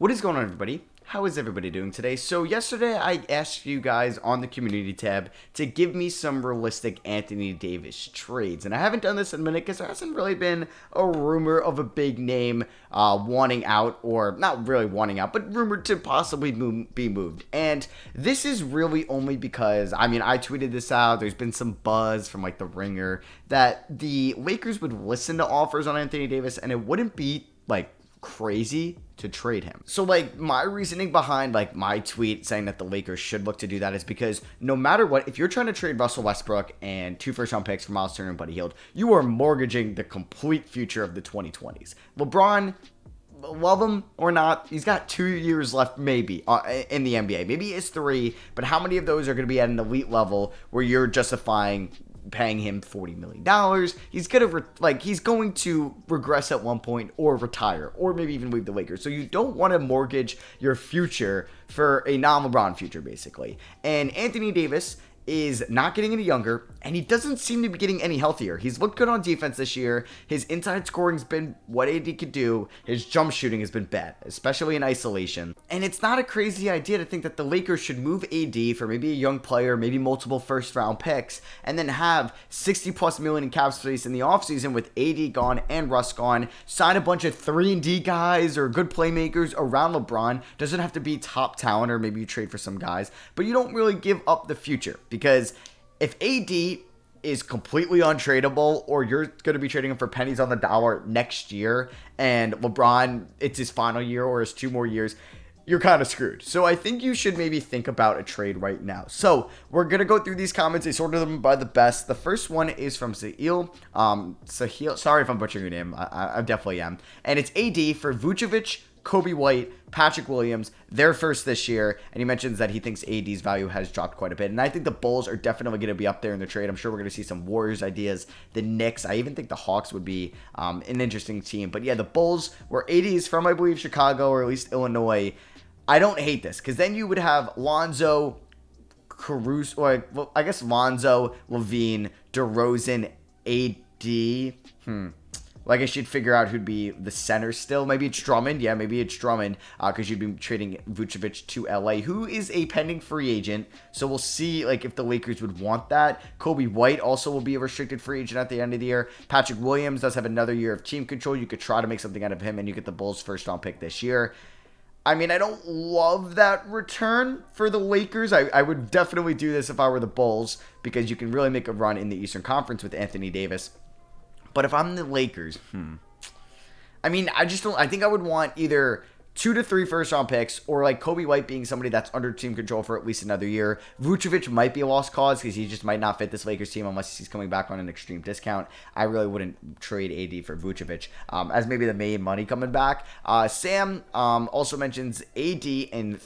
What is going on, everybody? How is everybody doing today? So yesterday I asked you guys on the community tab to give me some realistic Anthony Davis trades, and I haven't done this in a minute because there hasn't really been a rumor of a big name wanting out, or not really wanting out, but rumored to possibly be moved. And this is really only because, I tweeted this out. There's been some buzz from like the Ringer that the Lakers would listen to offers on Anthony Davis, and it wouldn't be like crazy to trade him. So like my reasoning behind like my tweet saying that the Lakers should look to do that is because no matter what, if you're trying to trade Russell Westbrook and 2 first-round picks for Miles Turner and Buddy Hield, you are mortgaging the complete future of the 2020s. LeBron, love him or not, he's got 2 years left maybe in the NBA. Maybe it's 3, but how many of those are going to be at an elite level where you're justifying paying him $40 million? He's going to regress at one point or retire or maybe even leave the Lakers. So you don't want to mortgage your future for a non-LeBron future, basically. And Anthony Davis is not getting any younger, and he doesn't seem to be getting any healthier. He's looked good on defense this year. His inside scoring's been what AD could do. His jump shooting has been bad, especially in isolation. And it's not a crazy idea to think that the Lakers should move AD for maybe a young player, maybe multiple first-round picks, and then have $60+ million in cap space in the offseason with AD gone and Russ gone. Sign a bunch of 3-and-D guys or good playmakers around LeBron. Doesn't have to be top talent, or maybe you trade for some guys, but you don't really give up the future. Because if AD is completely untradeable, or you're going to be trading him for pennies on the dollar next year, and LeBron, it's his final year or his 2 more years, you're kind of screwed. So I think you should maybe think about a trade right now. So we're going to go through these comments. I sorted them by the best. The first one is from Sahil. Sahil, sorry if I'm butchering your name. I definitely am. And it's AD for Vucevic, Kobe White, Patrick Williams, their first this year, and he mentions that he thinks AD's value has dropped quite a bit. And I think the Bulls are definitely going to be up there in the trade. I'm sure we're going to see some Warriors ideas, the Knicks. I even think the Hawks would be an interesting team. But yeah, the Bulls, where AD is from, I believe, Chicago or at least Illinois. I don't hate this, because then you would have Lonzo, Caruso, or well, I guess Lonzo, Levine, DeRozan, AD. Like, I should figure out who'd be the center still. Maybe it's Drummond. Yeah, maybe it's Drummond, because you'd be trading Vucevic to LA, who is a pending free agent. So we'll see, like, if the Lakers would want that. Kobe White also will be a restricted free agent at the end of the year. Patrick Williams does have another year of team control. You could try to make something out of him, and you get the Bulls' first-round pick this year. I don't love that return for the Lakers. I would definitely do this if I were the Bulls, because you can really make a run in the Eastern Conference with Anthony Davis. But if I'm the Lakers, I just don't. I think I would want either 2 to 3 first-round picks, or like Kobe White being somebody that's under team control for at least another year. Vucevic might be a lost cause because he just might not fit this Lakers team unless he's coming back on an extreme discount. I really wouldn't trade AD for Vucevic as maybe the main money coming back. Sam also mentions AD and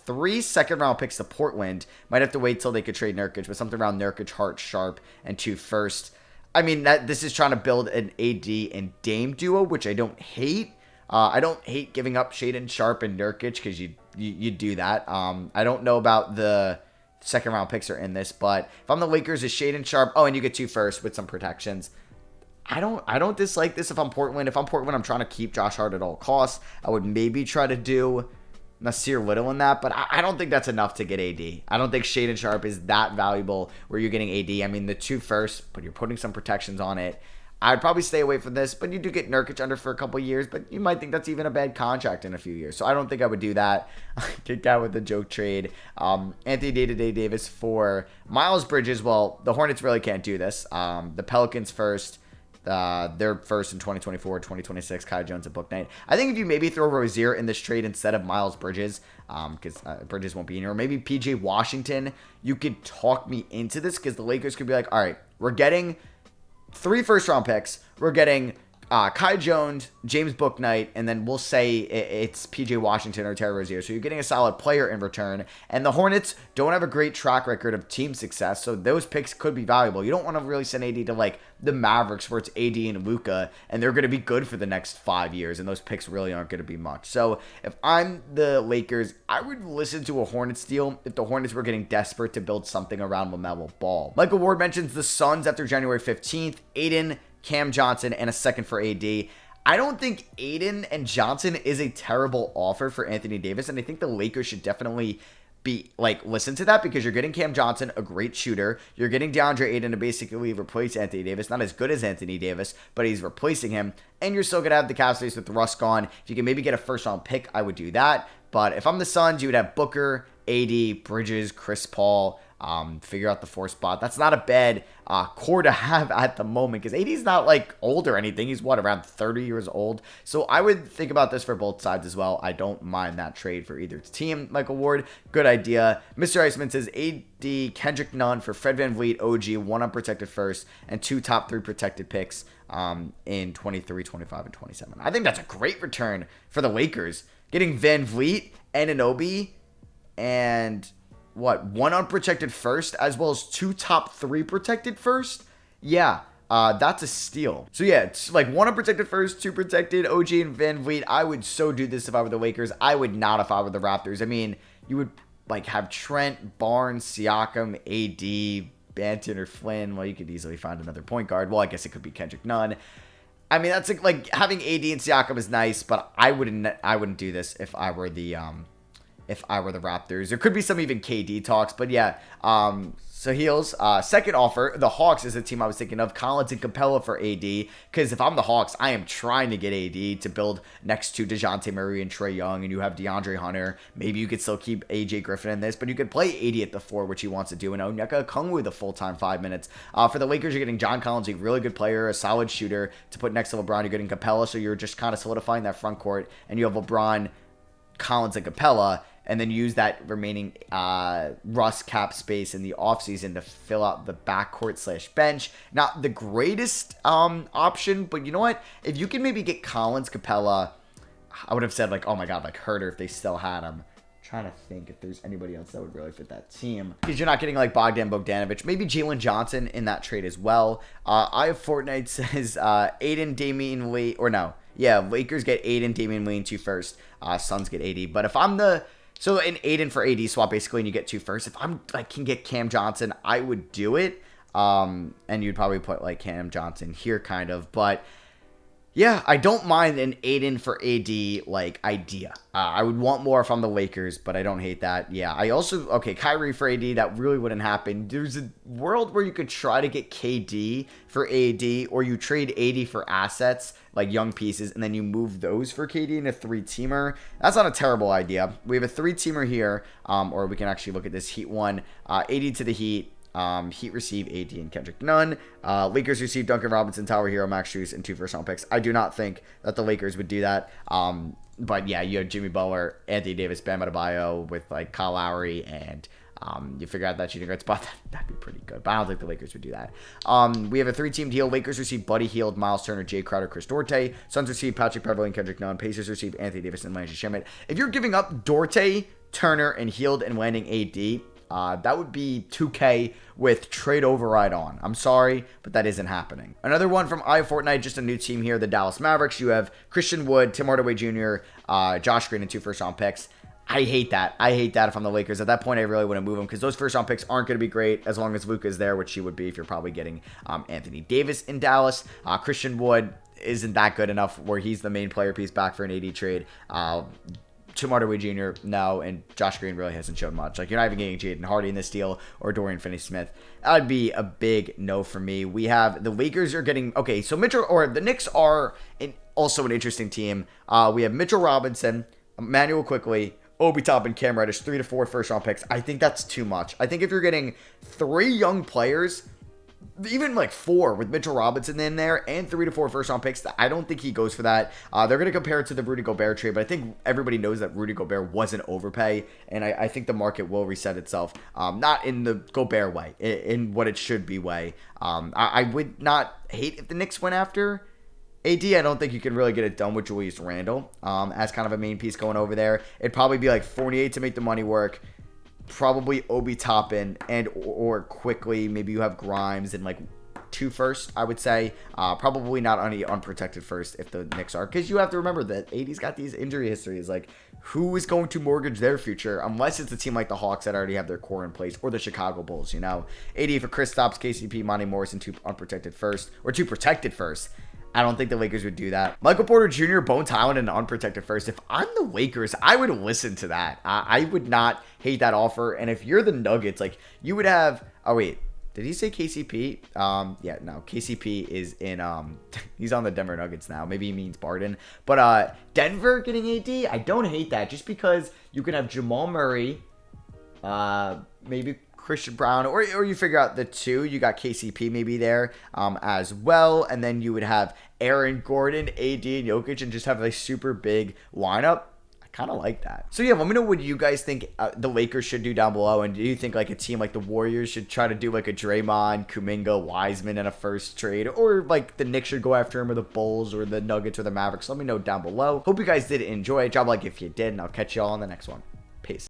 3 second-round picks to Portland. Might have to wait till they could trade Nurkic, but something around Nurkic, Hart, Sharp, and 2 first. This is trying to build an AD and Dame duo, which I don't hate. I don't hate giving up Shaedon Sharp and Nurkic, because you do that. I don't know about the second-round picks are in this, but if I'm the Lakers, it's Shaedon Sharp. Oh, and you get 2 first with some protections. I don't dislike this if I'm Portland. If I'm Portland, I'm trying to keep Josh Hart at all costs. I would maybe try to do Nasir Little in that, but I don't think that's enough to get AD. I don't think Shaedon Sharp is that valuable where you're getting AD. The 2 first, but you're putting some protections on it. I'd probably stay away from this, but you do get Nurkic under for a couple years, but you might think that's even a bad contract in a few years. So I don't think I would do that. Kicked out with the joke trade. Anthony Davis for Miles Bridges. Well, the Hornets really can't do this. The Pelicans first. They're first in 2024, 2026, Kai Jones at Book Night. I think if you maybe throw Rozier in this trade instead of Miles Bridges, because Bridges won't be in here, or maybe PJ Washington, you could talk me into this, because the Lakers could be like, all right, we're getting 3 first-round picks. We're getting Kai Jones, James Bouknight, and then we'll say it's PJ Washington or Terry Rozier. So you're getting a solid player in return. And the Hornets don't have a great track record of team success, so those picks could be valuable. You don't want to really send AD to like the Mavericks where it's AD and Luka, and they're going to be good for the next 5 years, and those picks really aren't going to be much. So if I'm the Lakers, I would listen to a Hornets deal if the Hornets were getting desperate to build something around LaMelo Ball. Michael Ward mentions the Suns after January 15th. Aiden, Cam Johnson, and a second for AD. I don't think Aiden and Johnson is a terrible offer for Anthony Davis, and I think the Lakers should definitely be like, listen to that, because you're getting Cam Johnson, a great shooter. You're getting DeAndre Ayton to basically replace Anthony Davis. Not as good as Anthony Davis, but he's replacing him. And you're still going to have the cap space with Russ gone. If you can maybe get a first round pick, I would do that. But if I'm the Suns, you would have Booker, AD, Bridges, Chris Paul, figure out the 4th spot. That's not a bad core to have at the moment, because AD's not like old or anything. He's around 30 years old. So I would think about this for both sides as well. I don't mind that trade for either team. Michael Ward, good idea. Mr. Iceman says AD, Kendrick Nunn for Fred VanVleet, OG, 1 unprotected first, and 2 top 3 protected picks in 23, 25, and 27. I think that's a great return for the Lakers. Getting VanVleet and Anunoby and 1 unprotected first, as well as 2 top 3 protected first? Yeah, that's a steal. So yeah, it's like 1 unprotected first, 2 protected, OG and VanVleet. I would so do this if I were the Lakers. I would not if I were the Raptors. I mean, you would like have Trent, Barnes, Siakam, AD, Banton, or Flynn. Well, you could easily find another point guard. Well, I guess it could be Kendrick Nunn. I mean, that's like having AD and Siakam is nice, but I wouldn't do this if I were the Raptors. There could be some even KD talks, but yeah. So Heels, second offer, the Hawks is the team I was thinking of. Collins and Capella for AD, because if I'm the Hawks, I am trying to get AD to build next to DeJounte Murray and Trae Young, and you have DeAndre Hunter. Maybe you could still keep AJ Griffin in this, but you could play AD at the 4, which he wants to do, and Onyeka Okongwu the full-time 5 minutes. For the Lakers, you're getting John Collins, a really good player, a solid shooter to put next to LeBron. You're getting Capella, so you're just kind of solidifying that front court, and you have LeBron, Collins, and Capella, and then use that remaining Russ cap space in the offseason to fill out the backcourt / bench. Not the greatest option, but you know what? If you can maybe get Collins, Capella, I would have said like, oh my god, like Herter if they still had him. Trying to think if there's anybody else that would really fit that team, because you're not getting like Bogdanovich. Maybe Jalen Johnson in that trade as well. I have Fortnite says Aiden, Damian Lee, or no, yeah, Lakers get Aiden, Damian Lee, and 2 first. Suns get 80. But if I'm the so an Aiden for AD swap basically, and you get 2 first. If I'm like can get Cam Johnson, I would do it. And you'd probably put like Cam Johnson here, kind of, but. Yeah, I don't mind an Aiden for AD, like, idea. I would want more if I'm the Lakers, but I don't hate that. Yeah, I also, okay, Kyrie for AD, that really wouldn't happen. There's a world where you could try to get KD for AD, or you trade AD for assets, like young pieces, and then you move those for KD in a 3-teamer. That's not a terrible idea. We have a 3-teamer here, or we can actually look at this Heat one. AD to the Heat. Heat receive AD and Kendrick Nunn. Lakers receive Duncan Robinson, Tyler Hero, Max Strus, and 2 first-round picks. I do not think that the Lakers would do that. But yeah, you have Jimmy Butler, Anthony Davis, Bam Adebayo with like Kyle Lowry, and you figure out that shooting guard spot. That'd be pretty good. But I don't think the Lakers would do that. We have a 3-team deal. Lakers receive Buddy Hield, Miles Turner, Jay Crowder, Chris Dorte. Suns receive Patrick Beverley and Kendrick Nunn. Pacers receive Anthony Davis and Landry Shamet. If you're giving up Dorte, Turner, and Hield and landing AD, that would be 2K with trade override on. I'm sorry, but that isn't happening. Another one from iFortnite, just a new team here, the Dallas Mavericks. You have Christian Wood, Tim Hardaway Jr., Josh Green, and 2 first-round picks. I hate that. I hate that if I'm the Lakers. At that point, I really wouldn't move them, because those first-round picks aren't going to be great as long as Luka is there, which he would be if you're probably getting Anthony Davis in Dallas. Christian Wood isn't that good enough where he's the main player piece back for an AD trade. Tim Hardaway Jr., no, and Josh Green really hasn't shown much. Like, you're not even getting Jaden Hardy in this deal or Dorian Finney-Smith. That would be a big no for me. We have the Lakers are getting, okay, so the Knicks are also an interesting team. We have Mitchell Robinson, Emmanuel Quickley, Obi Toppin, Cam Reddish, 3 to 4 first-round picks. I think that's too much. I think if you're getting 3 young players, even like 4 with Mitchell Robinson in there and 3 to 4 first-round picks, I don't think he goes for that. They're going to compare it to the Rudy Gobert trade, but I think everybody knows that Rudy Gobert was an overpay, and I think the market will reset itself. Not in the Gobert way, in what it should be way. I would not hate if the Knicks went after AD. I don't think you can really get it done with Julius Randle as kind of a main piece going over there. It'd probably be like 48 to make the money work. Probably Obi Toppin and or quickly. Maybe you have Grimes and like 2 first, I would say. Probably not any unprotected first if the Knicks are. Because you have to remember that AD's got these injury histories. Like, who is going to mortgage their future? Unless it's a team like the Hawks that already have their core in place. Or the Chicago Bulls, you know. AD for Kristaps, KCP, Monty Morris, and 2 unprotected first. Or 2 protected first. I don't think the Lakers would do that. Michael Porter Jr., Bones Hyland, and unprotected first. If I'm the Lakers, I would listen to that. I would not hate that offer. And if you're the Nuggets, like, you would have... Oh, wait. Did he say KCP? Yeah, no. KCP is in... he's on the Denver Nuggets now. Maybe he means Barden. But Denver getting AD, I don't hate that. Just because you can have Jamal Murray, maybe Christian Brown, or you figure out the two. You got KCP maybe there as well. And then you would have Aaron Gordon, AD, and Jokic, and just have a super big lineup. I kind of like that. So yeah, let me know what you guys think the Lakers should do down below. And do you think like a team like the Warriors should try to do like a Draymond, Kuminga, Wiseman in a first trade? Or like the Knicks should go after him, or the Bulls, or the Nuggets, or the Mavericks? Let me know down below. Hope you guys did enjoy it. Drop a like if you did, and I'll catch you all on the next one.